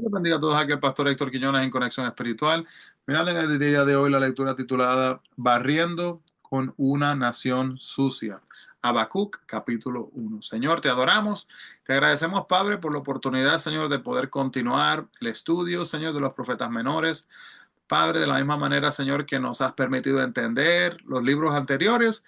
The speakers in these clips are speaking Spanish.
Dios bendiga a todos aquí, el pastor Héctor Quiñones en Conexión Espiritual. Mirad en el día de hoy la lectura titulada Barriendo con una nación sucia. Habacuc, capítulo 1. Señor, te adoramos, te agradecemos, Padre, por la oportunidad, Señor, de poder continuar el estudio, Señor, de los profetas menores. Padre, de la misma manera, Señor, que nos has permitido entender los libros anteriores,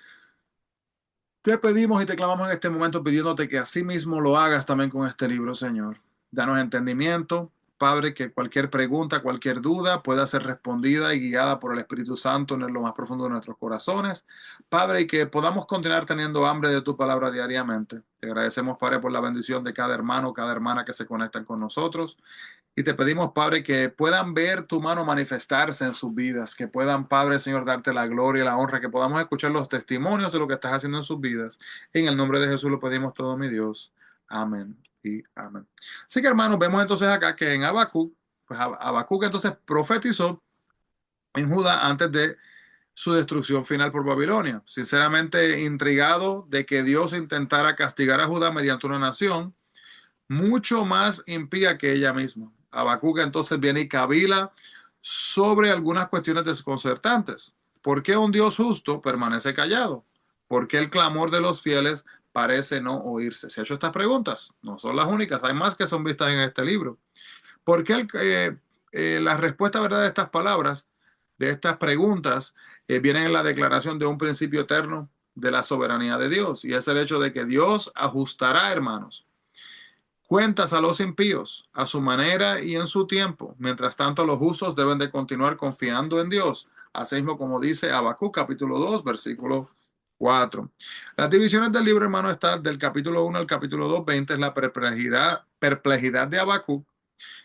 te pedimos y te clamamos en este momento pidiéndote que así mismo lo hagas también con este libro, Señor. Danos entendimiento, Padre, que cualquier pregunta, cualquier duda pueda ser respondida y guiada por el Espíritu Santo en lo más profundo de nuestros corazones. Padre, y que podamos continuar teniendo hambre de tu palabra diariamente. Te agradecemos, Padre, por la bendición de cada hermano, cada hermana que se conectan con nosotros. Y te pedimos, Padre, que puedan ver tu mano manifestarse en sus vidas, que puedan, Padre, Señor, darte la gloria y la honra, que podamos escuchar los testimonios de lo que estás haciendo en sus vidas. En el nombre de Jesús lo pedimos todo, mi Dios. Amén y amén. Así que, hermanos, vemos entonces acá que en Habacuc, pues Habacuc entonces profetizó en Judá antes de su destrucción final por Babilonia. Sinceramente intrigado de que Dios intentara castigar a Judá mediante una nación mucho más impía que ella misma. Habacuc entonces viene y cavila sobre algunas cuestiones desconcertantes. ¿Por qué un Dios justo permanece callado? ¿Por qué el clamor de los fieles parece no oírse? Se ha hecho estas preguntas, no son las únicas, hay más que son vistas en este libro. ¿Por qué la respuesta verdad de estas palabras, de estas preguntas, vienen en la declaración de un principio eterno de la soberanía de Dios? Y es el hecho de que Dios ajustará, hermanos, cuentas a los impíos, a su manera y en su tiempo. Mientras tanto, los justos deben de continuar confiando en Dios. Así mismo como dice Habacuc, capítulo 2, versículo 4. Las divisiones del libro, hermano, están del capítulo 1 al capítulo 2, 20, es la perplejidad de Habacuc.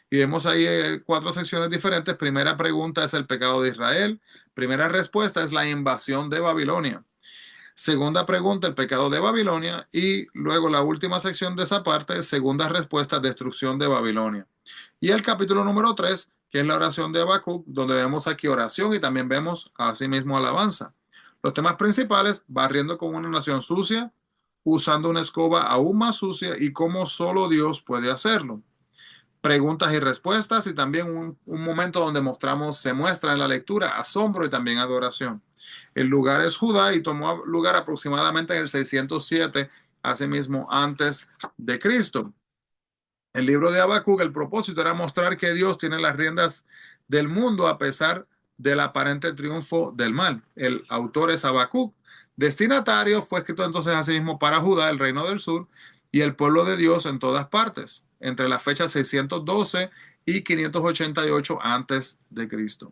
Y vemos ahí cuatro secciones diferentes. Primera pregunta es el pecado de Israel. Primera respuesta es la invasión de Babilonia. Segunda pregunta, el pecado de Babilonia. Y luego la última sección de esa parte, segunda respuesta, destrucción de Babilonia. Y el capítulo número 3, que es la oración de Habacuc, donde vemos aquí oración y también vemos asimismo alabanza. Los temas principales, barriendo con una nación sucia, usando una escoba aún más sucia y cómo solo Dios puede hacerlo. Preguntas y respuestas y también un momento donde mostramos, se muestra en la lectura asombro y también adoración. El lugar es Judá y tomó lugar aproximadamente en el 607, asimismo antes de Cristo. El libro de Habacuc, el propósito era mostrar que Dios tiene las riendas del mundo a pesar del aparente triunfo del mal. El autor es Habacuc. Destinatario fue escrito entonces asimismo para Judá, el reino del sur, y el pueblo de Dios en todas partes, entre las fechas 612 y 588 antes de Cristo.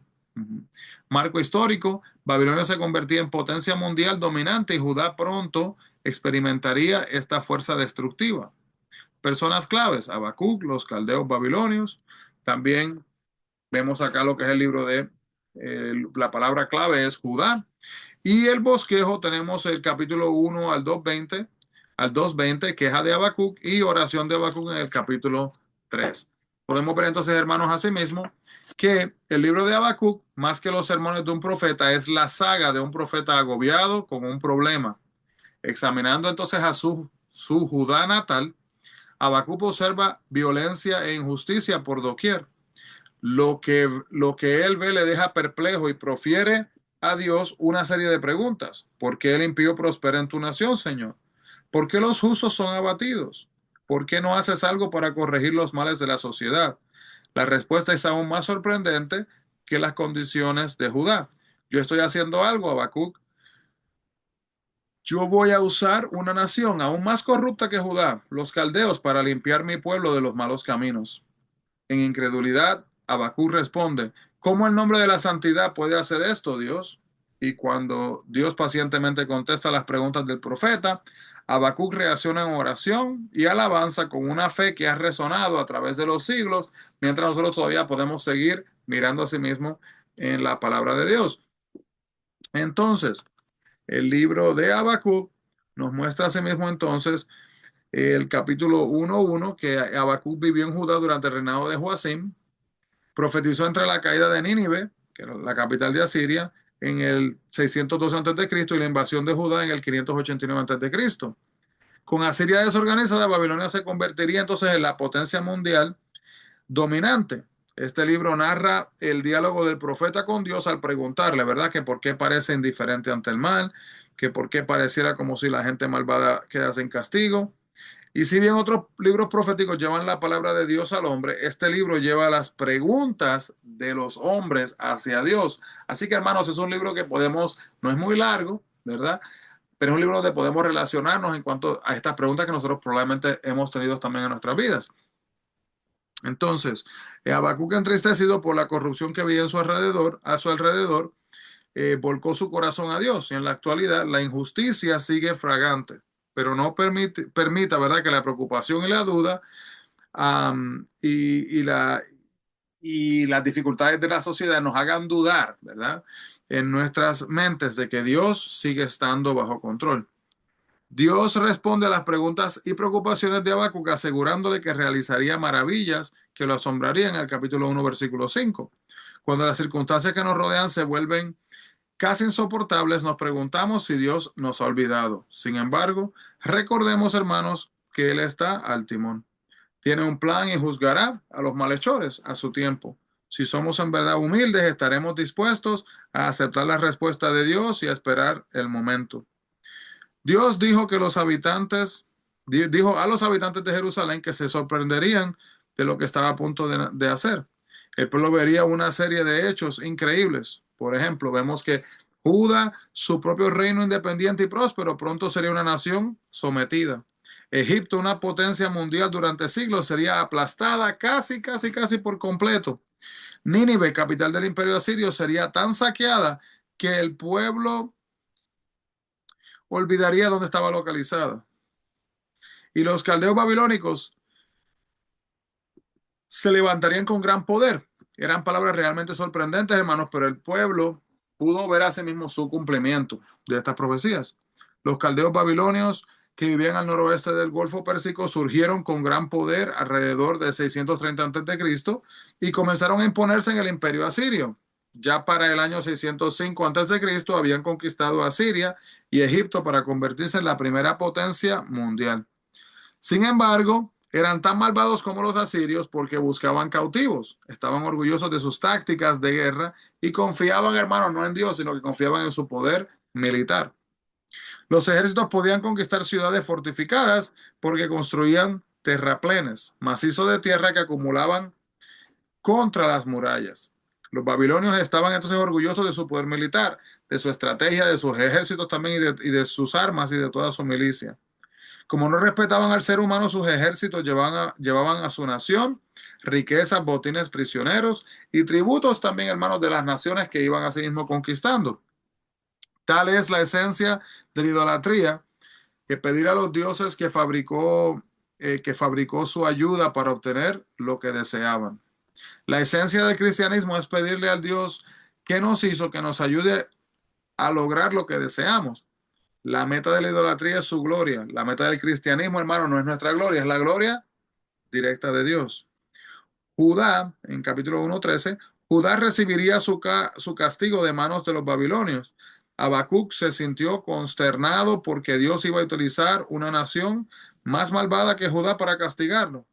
Marco histórico, Babilonia se convertía en potencia mundial dominante y Judá pronto experimentaría esta fuerza destructiva. Personas claves, Habacuc, los caldeos babilonios. También vemos acá lo que es el libro de, la palabra clave es Judá. Y el bosquejo tenemos el capítulo 1 al 2:20, queja de Habacuc y oración de Habacuc en el capítulo 3. Podemos ver entonces, hermanos, asimismo, que el libro de Habacuc, más que los sermones de un profeta, es la saga de un profeta agobiado con un problema. Examinando entonces a su Judá natal, Habacuc observa violencia e injusticia por doquier. Lo que él ve le deja perplejo y profiere a Dios una serie de preguntas. ¿Por qué el impío prospera en tu nación, Señor? ¿Por qué los justos son abatidos? ¿Por qué no haces algo para corregir los males de la sociedad? La respuesta es aún más sorprendente que las condiciones de Judá. Yo estoy haciendo algo, Habacuc. Yo voy a usar una nación aún más corrupta que Judá, los caldeos, para limpiar mi pueblo de los malos caminos. En incredulidad, Habacuc responde, ¿cómo el nombre de la santidad puede hacer esto, Dios? Y cuando Dios pacientemente contesta las preguntas del profeta, Habacuc reacciona en oración y alabanza con una fe que ha resonado a través de los siglos, mientras nosotros todavía podemos seguir mirando a sí mismo en la palabra de Dios. Entonces, el libro de Habacuc nos muestra a sí mismo entonces el capítulo 1:1 que Habacuc vivió en Judá durante el reinado de Joacim, profetizó entre la caída de Nínive, que era la capital de Asiria, en el 612 a.C. y la invasión de Judá en el 589 a.C. Con Asiria desorganizada, Babilonia se convertiría entonces en la potencia mundial dominante. Este libro narra el diálogo del profeta con Dios al preguntarle, ¿verdad? Que por qué parece indiferente ante el mal, que por qué pareciera como si la gente malvada quedase en castigo. Y si bien otros libros proféticos llevan la palabra de Dios al hombre, este libro lleva las preguntas de los hombres hacia Dios. Así que, hermanos, es un libro que podemos, no es muy largo, ¿verdad? Pero es un libro donde podemos relacionarnos en cuanto a estas preguntas que nosotros probablemente hemos tenido también en nuestras vidas. Entonces, Habacuc, entristecido por la corrupción que veía en su alrededor, a su alrededor, volcó su corazón a Dios. Y en la actualidad, la injusticia sigue fragante, pero no permita, ¿verdad?, que la preocupación y la duda y las dificultades de la sociedad nos hagan dudar, ¿verdad?, en nuestras mentes de que Dios sigue estando bajo control. Dios responde a las preguntas y preocupaciones de Habacuc asegurándole que realizaría maravillas que lo asombrarían en el capítulo 1, versículo 5. Cuando las circunstancias que nos rodean se vuelven casi insoportables, nos preguntamos si Dios nos ha olvidado. Sin embargo, recordemos, hermanos, que Él está al timón. Tiene un plan y juzgará a los malhechores a su tiempo. Si somos en verdad humildes, estaremos dispuestos a aceptar la respuesta de Dios y a esperar el momento. Dios dijo que los habitantes, dijo a los habitantes de Jerusalén que se sorprenderían de lo que estaba a punto de hacer. El pueblo vería una serie de hechos increíbles. Por ejemplo, vemos que Judá, su propio reino independiente y próspero, pronto sería una nación sometida. Egipto, una potencia mundial durante siglos, sería aplastada casi por completo. Nínive, capital del imperio asirio, sería tan saqueada que el pueblo olvidaría dónde estaba localizada. Y los caldeos babilónicos se levantarían con gran poder. Eran palabras realmente sorprendentes, hermanos, pero el pueblo pudo ver a sí mismo su cumplimiento de estas profecías. Los caldeos babilonios que vivían al noroeste del Golfo Pérsico surgieron con gran poder alrededor de 630 a.C. y comenzaron a imponerse en el imperio asirio. Ya para el año 605 a.C. habían conquistado a Siria y Egipto para convertirse en la primera potencia mundial. Sin embargo, eran tan malvados como los asirios porque buscaban cautivos, estaban orgullosos de sus tácticas de guerra y confiaban, hermanos, no en Dios, sino que confiaban en su poder militar. Los ejércitos podían conquistar ciudades fortificadas porque construían terraplenes, macizos de tierra que acumulaban contra las murallas. Los babilonios estaban entonces orgullosos de su poder militar, de su estrategia, de sus ejércitos también y de sus armas y de toda su milicia. Como no respetaban al ser humano, sus ejércitos llevaban a su nación riquezas, botines, prisioneros y tributos también, hermanos, de las naciones que iban a sí mismo conquistando. Tal es la esencia de la idolatría, que pedir a los dioses que fabricó su ayuda para obtener lo que deseaban. La esencia del cristianismo es pedirle al Dios que nos hizo, que nos ayude a lograr lo que deseamos. La meta de la idolatría es su gloria. La meta del cristianismo, hermano, no es nuestra gloria, es la gloria directa de Dios. Judá, en capítulo 1:13, Judá recibiría su castigo de manos de los babilonios. Habacuc se sintió consternado porque Dios iba a utilizar una nación más malvada que Judá para castigarlo.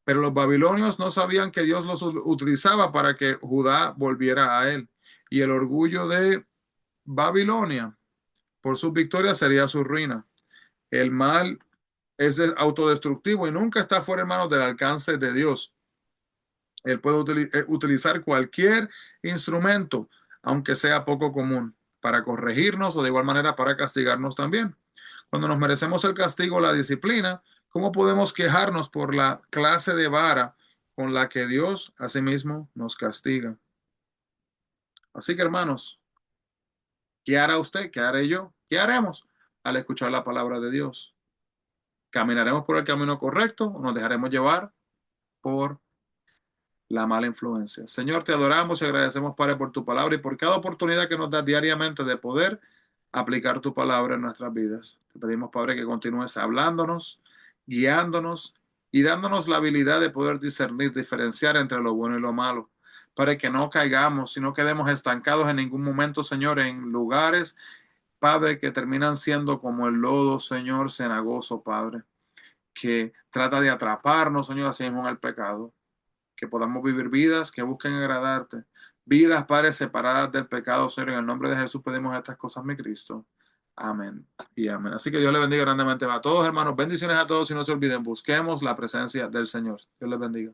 Pero los babilonios no sabían que Dios los utilizaba para que Judá volviera a él. Y el orgullo de Babilonia por sus victorias sería su ruina. El mal es autodestructivo y nunca está fuera, hermanos, del alcance de Dios. Él puede utilizar cualquier instrumento, aunque sea poco común, para corregirnos o de igual manera para castigarnos también. Cuando nos merecemos el castigo o la disciplina, ¿cómo podemos quejarnos por la clase de vara con la que Dios asimismo nos castiga? Así que, hermanos, ¿qué hará usted? ¿Qué haré yo? ¿Qué haremos al escuchar la palabra de Dios? ¿Caminaremos por el camino correcto o nos dejaremos llevar por la mala influencia? Señor, te adoramos y agradecemos, Padre, por tu palabra y por cada oportunidad que nos das diariamente de poder aplicar tu palabra en nuestras vidas. Te pedimos, Padre, que continúes hablándonos, guiándonos y dándonos la habilidad de poder discernir, diferenciar entre lo bueno y lo malo, para que no caigamos, sino quedemos estancados en ningún momento, Señor, en lugares, Padre, que terminan siendo como el lodo, Señor, cenagoso, Padre, que trata de atraparnos, Señor, así mismo en el pecado. que podamos vivir vidas que busquen agradarte, vidas, Padre, separadas del pecado, Señor. En el nombre de Jesús pedimos estas cosas, mi Cristo. Amén y amén. Así que Dios les bendiga grandemente a todos, hermanos. Bendiciones a todos y no se olviden, busquemos la presencia del Señor. Dios les bendiga.